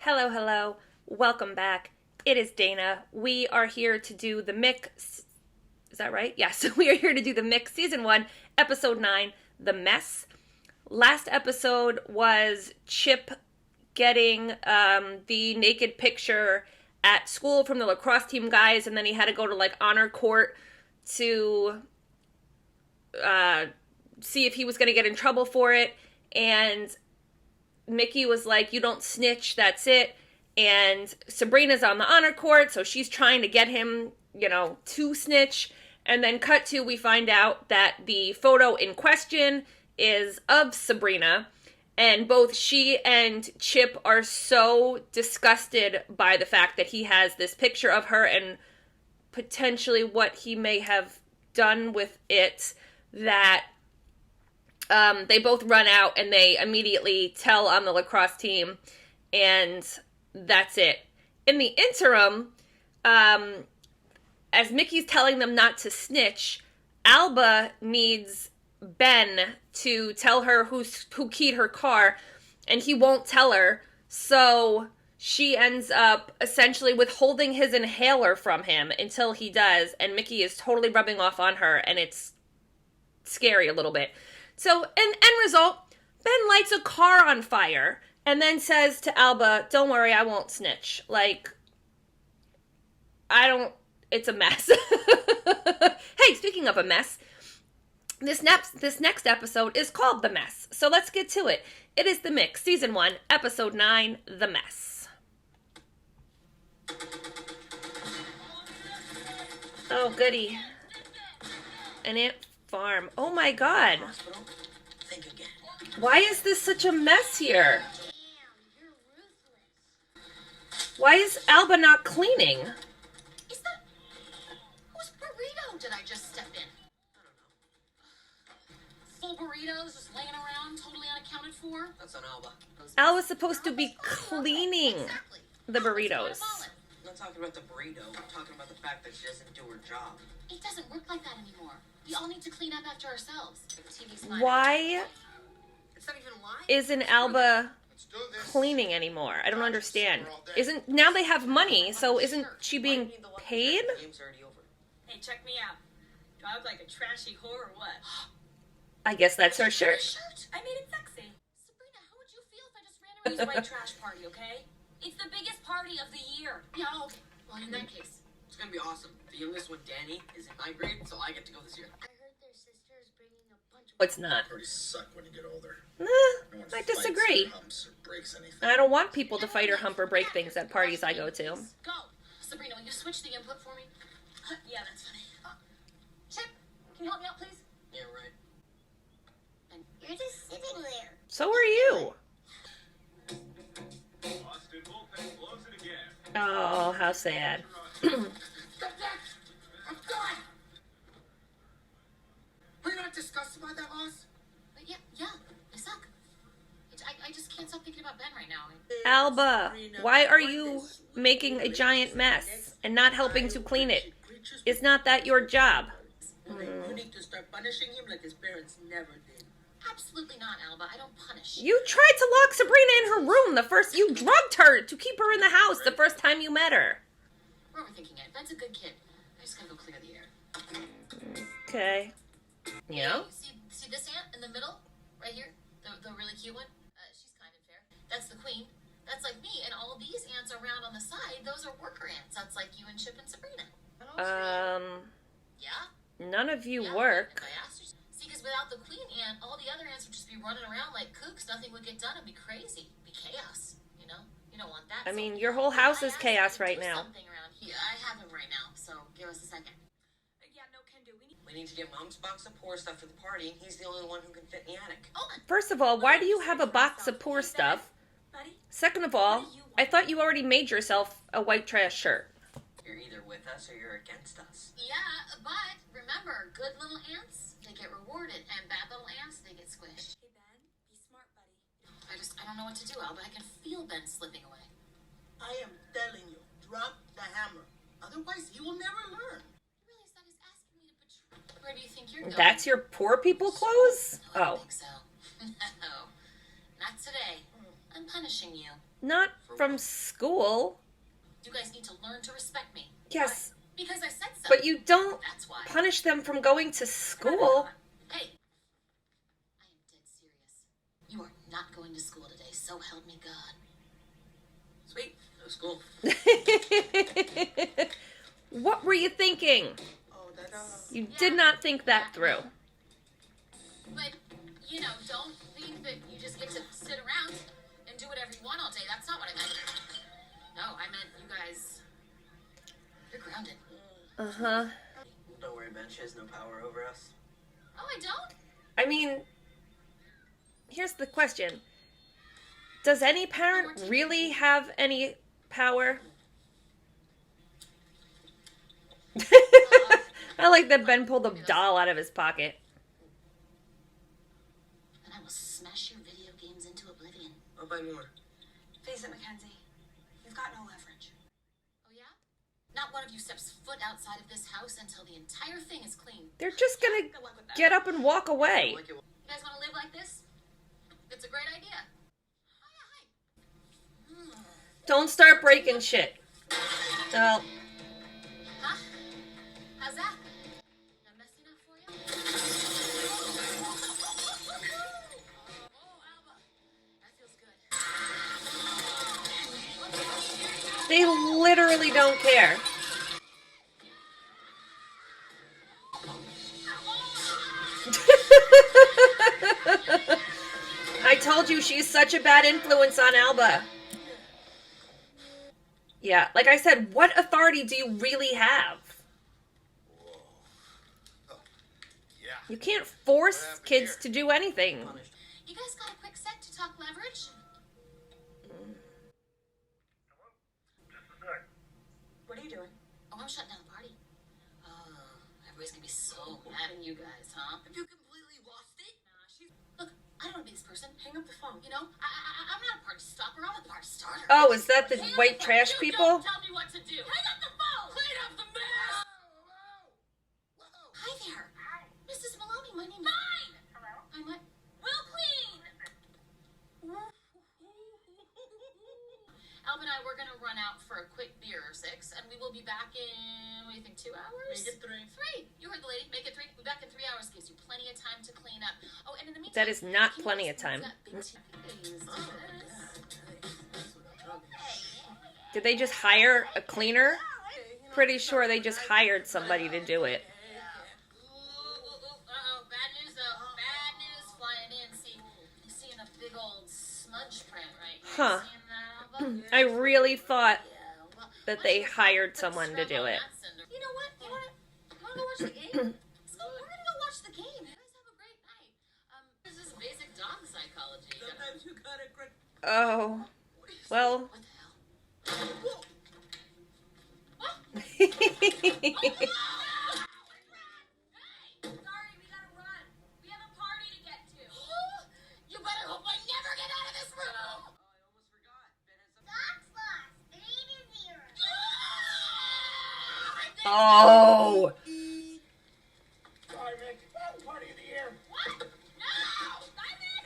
Hello, hello. Welcome back. It is Dana. We are here to do the Mick. Is that right? Yes, we are here to do the Mick Season 1, Episode 9, The Mess. Last episode was Chip getting the naked picture at school from the lacrosse team guys, and then he had to go to, honor court to see if he was going to get in trouble for it, and Mickey was like, you don't snitch, that's it. And Sabrina's on the honor court, so she's trying to get him, to snitch. And then cut to, we find out that the photo in question is of Sabrina. And both she and Chip are so disgusted by the fact that he has this picture of her and potentially what he may have done with it that they both run out and they immediately tell on the lacrosse team, and that's it. In the interim, as Mickey's telling them not to snitch, Alba needs Ben to tell her who keyed her car, and he won't tell her, so she ends up essentially withholding his inhaler from him until he does, and Mickey is totally rubbing off on her, and it's scary a little bit. So, end result, Ben lights a car on fire and then says to Alba, don't worry, I won't snitch. It's a mess. Hey, speaking of a mess, this next episode is called The Mess. So let's get to it. It is The Mick, Season 1, Episode 9, The Mess. Oh, goody. An ant farm. Oh my god. Why is this such a mess here? Why is Alba not cleaning? Is that... Whose burrito did I just step in? I don't know. Full burritos just laying around, totally unaccounted for? That's on Alba. Alba's supposed to be cleaning the burritos. I'm not talking about the burrito. I'm talking about the fact that she doesn't do her job. It doesn't work like that anymore. We all need to clean up after ourselves. Why It's not even lying. isn't Alba cleaning anymore? I don't understand. Now they have money, so isn't she being paid? Hey, check me out. Do I look like a trashy whore or what? I guess that's her shirt. I made it sexy. Sabrina, how would you feel if I just ran around? Use white trash party, okay? It's the biggest party of the year. Yeah, okay. Well, in that case, it's gonna be awesome. The youngest one, Danny, is in my grade, so I get to go this year. I heard their sister is bringing a bunch of... It's not. Parties suck when you get older. I disagree. I don't want people to fight or hump or break things at parties I go to. Go! Sabrina, will you switch the input for me? Yeah, that's funny. Chip, can you help me out, please? Yeah, right. And you're just sitting there. So are you. Oh, how sad. I'm done! Were you not disgusted by that, Oz? But yeah, I suck. I just can't stop thinking about Ben right now. Alba, why are you making a giant mess and not helping to clean it? Is not that your job? You need to start punishing him like his parents never did. Absolutely not, Alba. I don't punish. You tried to lock Sabrina in her room you drugged her to keep her in the house the first time you met her. We're overthinking it. Ben's a good kid. I just gotta go clear the air. Okay. Yeah? See this ant in the middle? Right here? The really cute one? She's kind and fair. That's the queen. That's like me. And all these ants around on the side, those are worker ants. That's like you and Chip and Sabrina. Yeah? None of you Yeah, work. if I asked her. See, because without the queen ant, all the other ants would just be running around like kooks. Nothing would get done. It'd be crazy. It'd be chaos. You know? You don't want that. I mean, your whole house is chaos right now. Something around here. I have him right now, so give us a second. Yeah, no can do. We need to get Mom's box of poor stuff for the party, and he's the only one who can fit in the attic. Hold on. First of all, why do you have a box of poor stuff? Buddy? Second of all, I thought you already made yourself a white trash shirt. You're either with us or you're against us. Yeah, but remember, good little ants, they get rewarded, and bad little ants, they get squished. Hey, Ben, be smart, buddy. I don't know what to do, Alba. I can feel Ben slipping away. I am telling you, drop the hammer. Otherwise, you will never learn. You realize that is asking me to betray. Where do you think you're going? That's your poor people clothes? No, I Oh. don't think so. No, not today. I'm punishing you. Not from school. You guys need to learn to respect me. Yes, Because I said so. but you don't That's why. punish them from going to school. Hey, I am dead serious. You are not going to school today, so help me God. Sweet. No school. What were you thinking? Oh, that, You did not think that through. But, you know, don't think that you just get to sit around and do whatever you want all day. That's not what I meant. No, I meant you guys, you're grounded. Uh-huh. Don't worry, Ben. She has no power over us. Oh, I don't? I mean, here's the question. Does any parent really have any power? I like that Ben pulled a doll out of his pocket. And I will smash your video games into oblivion. I'll buy more. Face it, Mackenzie. You've got no leverage. Oh, yeah? Not one of you steps foot outside of this house until the entire thing is clean. They're just gonna Good luck with that. get up and walk away. Like it. You guys want to live like this? It's a great idea. Oh, yeah, hi. Don't start breaking shit. Well, Huh? How's that? Not messy enough for you? Oh, Alba. That feels good. they literally don't care. I told you she's such a bad influence on Alba. Yeah, like I said, what authority do you really have? Yeah. You can't force kids to do anything. You guys got a quick sec to talk leverage? What are you doing? Oh, I'm shutting down the party. Oh, everybody's gonna be so mad at you guys, huh? Have you completely lost it? Nah, Look, I don't want to be this person. Hang up the phone. You know, I'm not a party stopper. I'm a party starter. Oh, is that the Hang up white the trash phone. You people? Don't tell me what to do. Hang up the phone. Clean up the mess. Hi there. Mrs. Maloney, my name is... Mine. Hello. I'm what? Will clean. Alb and I, we're going to run out for a quick beer or 6, and we will be back in, what do you think, 2 hours? Make it 3. 3. You heard the lady. Make it 3. We'll be back in 3 hours. Gives you plenty of time to clean up. Oh, and in the meantime... That is not keep plenty of us- time. we've got big TVs. Did they just hire a cleaner? Pretty sure they just hired somebody to do it. Uh-oh, bad news though. Bad news flying in. See, you seeing a big old smudge print right here. Huh. Seeing that, Alba? I really thought Yeah, well, that why they don't you hired put the someone to scrub do on it. that cinder? You know what? You wanna go watch the game? We're gonna go watch the game. You guys have a great night. This is basic dog psychology. Sometimes you gotta correct. Oh. Well. What the hell? What? Well, Sorry, we gotta run. We have a party to get to. You better hope I never get out of this room! Oh, I almost forgot. Ben has some... Socks lost. 8 is 0. oh. Sorry, Mick. Party of the year. What? No! Simon!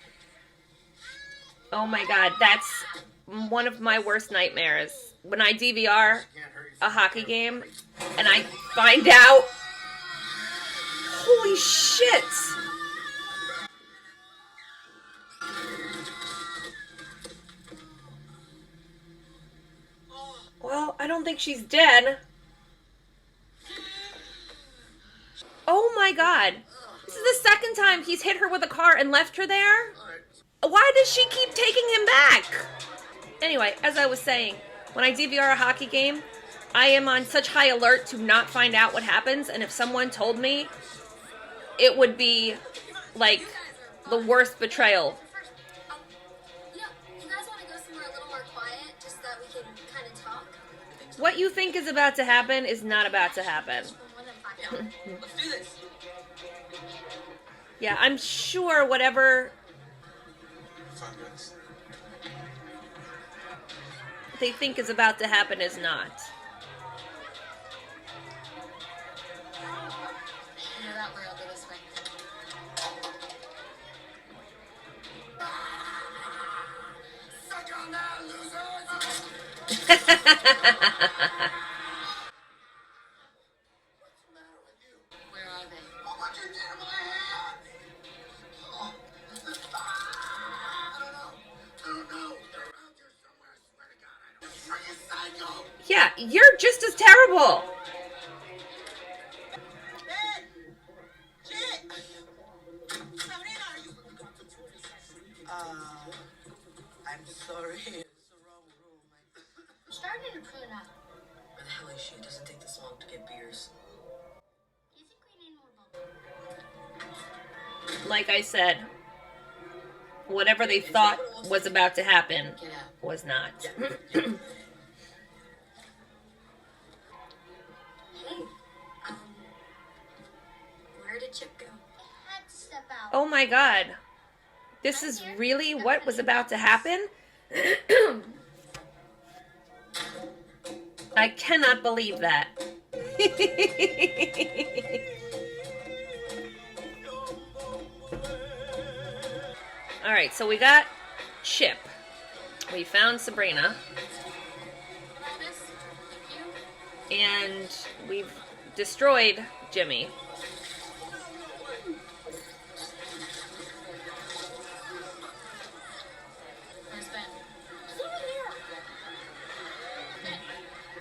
Oh my god, that's one of my worst nightmares. When I DVR a hockey game and I find out, holy shit! Well, I don't think she's dead. Oh my god. This is the second time he's hit her with a car and left her there? Why does she keep taking him back? Anyway, as I was saying, when I DVR a hockey game, I am on such high alert to not find out what happens, and if someone told me, it would be, like, the worst betrayal. You guys want to go somewhere a little more quiet, just so that we can kind of talk? What you think is about to happen is not about to happen. Let's do this. Yeah, I'm sure whatever 5 minutes. they think is about to happen is not. You're that way, I'll go this way. Suck on that, loser! Where are they? Oh, what you did to my hand? Oh. I don't know. They're around here somewhere. I swear to God, I don't. Are you psycho? Yeah, you're just as terrible. Hey! Shit! Sabrina, are you... I'm sorry. It's the wrong room. I'm starting to prune up. Where the hell is she? It doesn't take this long to get beers. Do you think we need more bubble? Like I said, whatever they thought was about to happen Get out. was not. Hey, where did Chip go? I had to step out. Oh my God. This is really what was about to happen? I cannot believe that. All right, so we got Chip. We found Sabrina. All this? Thank you. And we've destroyed Jimmy. Where's Ben? He's over there. Ben,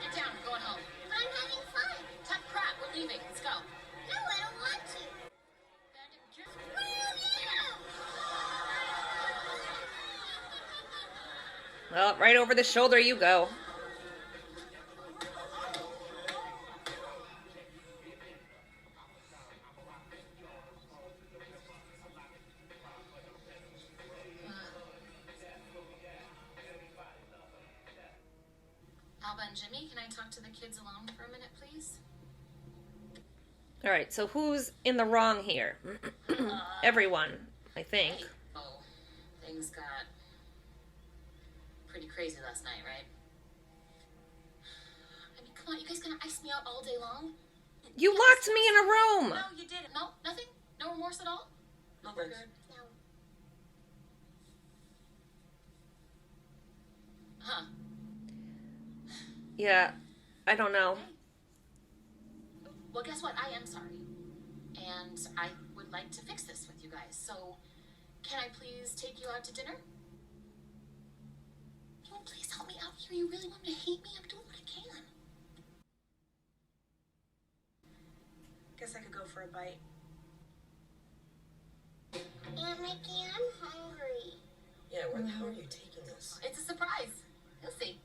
get down. We're going home. But I'm having fun. Tough crap. We're leaving. Let's go. No, I don't want to. Ben, just... Well, right over the shoulder you go. Alba and Jimmy, can I talk to the kids alone for a minute, please? All right, so who's in the wrong here? Everyone, I think. Oh, things got pretty crazy last night, right? I mean, come on, you guys gonna ice me out all day long? You locked me in a room. No, you didn't. No, nothing? No remorse at all? No, thanks. No. Huh. Yeah, I don't know. Well, guess what? I am sorry. And I would like to fix this with you guys. So, can I please take you out to dinner? You want to please help me out here? You really want me to hate me? I'm doing what I can. Guess I could go for a bite. Aunt Mickey, I'm hungry. Yeah, where the hell are you taking this? It's a surprise. You'll see.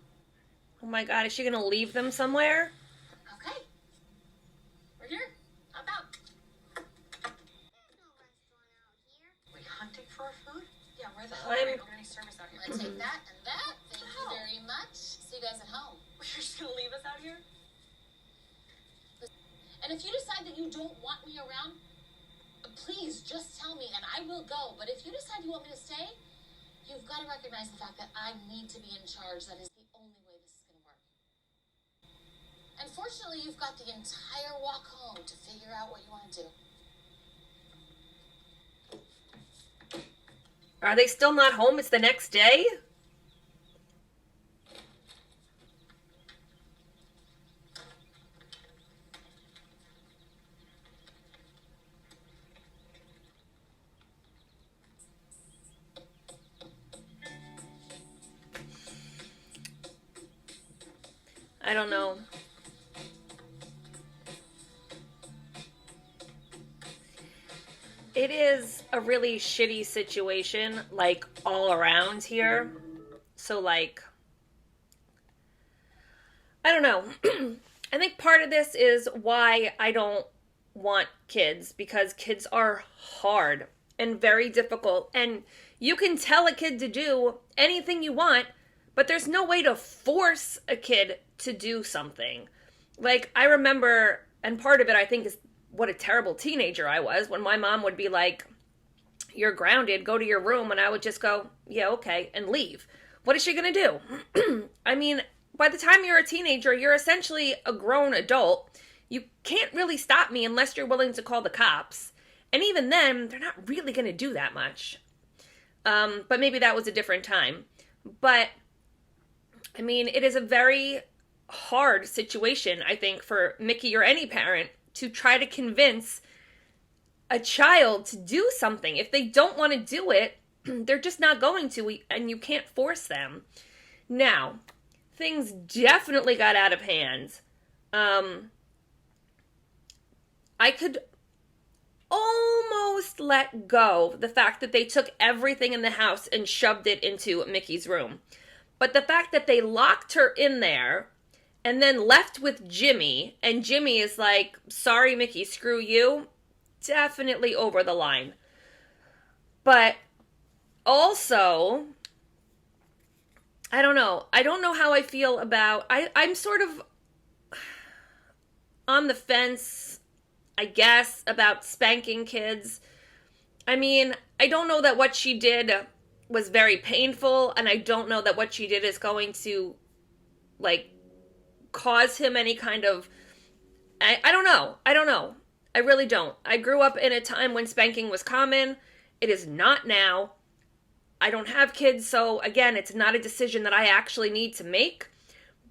Oh my God, is she gonna leave them somewhere? Okay. We're here. Hop out. There's no restaurant out here. Wait, hunting for our food? Yeah, where the hell I'm- are we? Don't any service out here. Let's take that and that. Thank you very much. See you guys at home. You're just gonna leave us out here? And if you decide that you don't want me around, please just tell me and I will go. But if you decide you want me to stay, you've got to recognize the fact that I need to be in charge. That is the only way this is going to work. And fortunately, you've got the entire walk home to figure out what you want to do. Are they still not home? It's the next day? I don't know. It is a really shitty situation, like, all around here. So, like, I don't know. I think part of this is why I don't want kids, because kids are hard and very difficult. And you can tell a kid to do anything you want, but there's no way to force a kid to do something. Like, I remember, and part of it I think is what a terrible teenager I was, when my mom would be like, you're grounded, go to your room, and I would just go, yeah, okay, and leave. What is she gonna do? I mean, by the time you're a teenager, you're essentially a grown adult. You can't really stop me unless you're willing to call the cops. And even then, they're not really gonna do that much. But maybe that was a different time. But I mean, it is a very hard situation, I think, for Mickey or any parent to try to convince a child to do something. If they don't want to do it, they're just not going to, and you can't force them. Now, things definitely got out of hand. I could almost let go the fact that they took everything in the house and shoved it into Mickey's room. But the fact that they locked her in there and then left with Jimmy, and Jimmy is like, sorry, Mickey, screw you, definitely over the line. But also, I don't know. I don't know how I feel about... I'm sort of on the fence, I guess, about spanking kids. I mean, I don't know that what she did was very painful, and I don't know that what she did is going to, like, cause him any kind of... I don't know. I really don't. I grew up in a time when spanking was common. It is not now. I don't have kids, so again, it's not a decision that I actually need to make.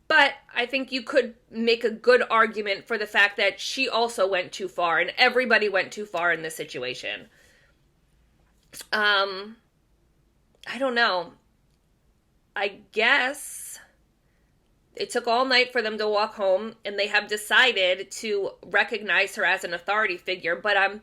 But I think you could make a good argument for the fact that she also went too far, and everybody went too far in this situation. I don't know. I guess it took all night for them to walk home, and they have decided to recognize her as an authority figure, but I'm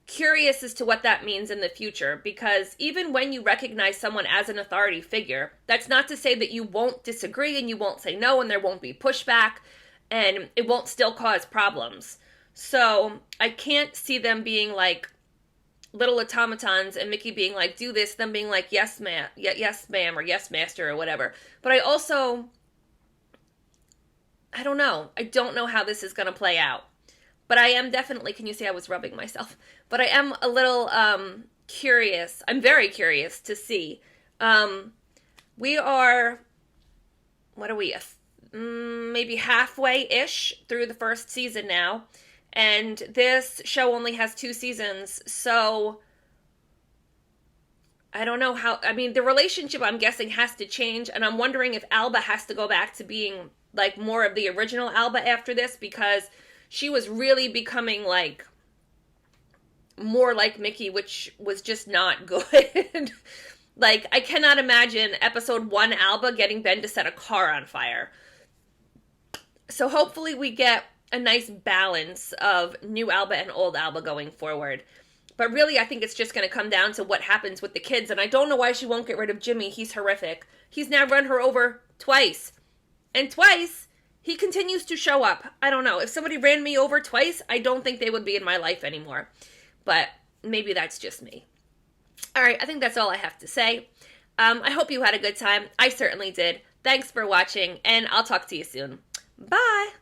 curious as to what that means in the future, because even when you recognize someone as an authority figure, that's not to say that you won't disagree and you won't say no and there won't be pushback and it won't still cause problems. So I can't see them being like little automatons and Mickey being like, do this, them being like, yes, ma'am, or yes, master, or whatever. But I also, I don't know. I don't know how this is going to play out. But I am definitely, can you see I was rubbing myself? But I am a little curious. I'm very curious to see. We are, what are we, maybe halfway-ish through the first season now. And this show only has 2 seasons, so I don't know how, I mean, the relationship, I'm guessing, has to change, and I'm wondering if Alba has to go back to being, like, more of the original Alba after this, because she was really becoming, like, more like Mickey, which was just not good. Like, I cannot imagine episode 1 Alba getting Ben to set a car on fire. So hopefully we get a nice balance of new Alba and old Alba going forward. But really, I think it's just going to come down to what happens with the kids. And I don't know why she won't get rid of Jimmy. He's horrific. He's now run her over twice. And twice, he continues to show up. I don't know. If somebody ran me over twice, I don't think they would be in my life anymore. But maybe that's just me. All right, I think that's all I have to say. I hope you had a good time. I certainly did. Thanks for watching, and I'll talk to you soon. Bye!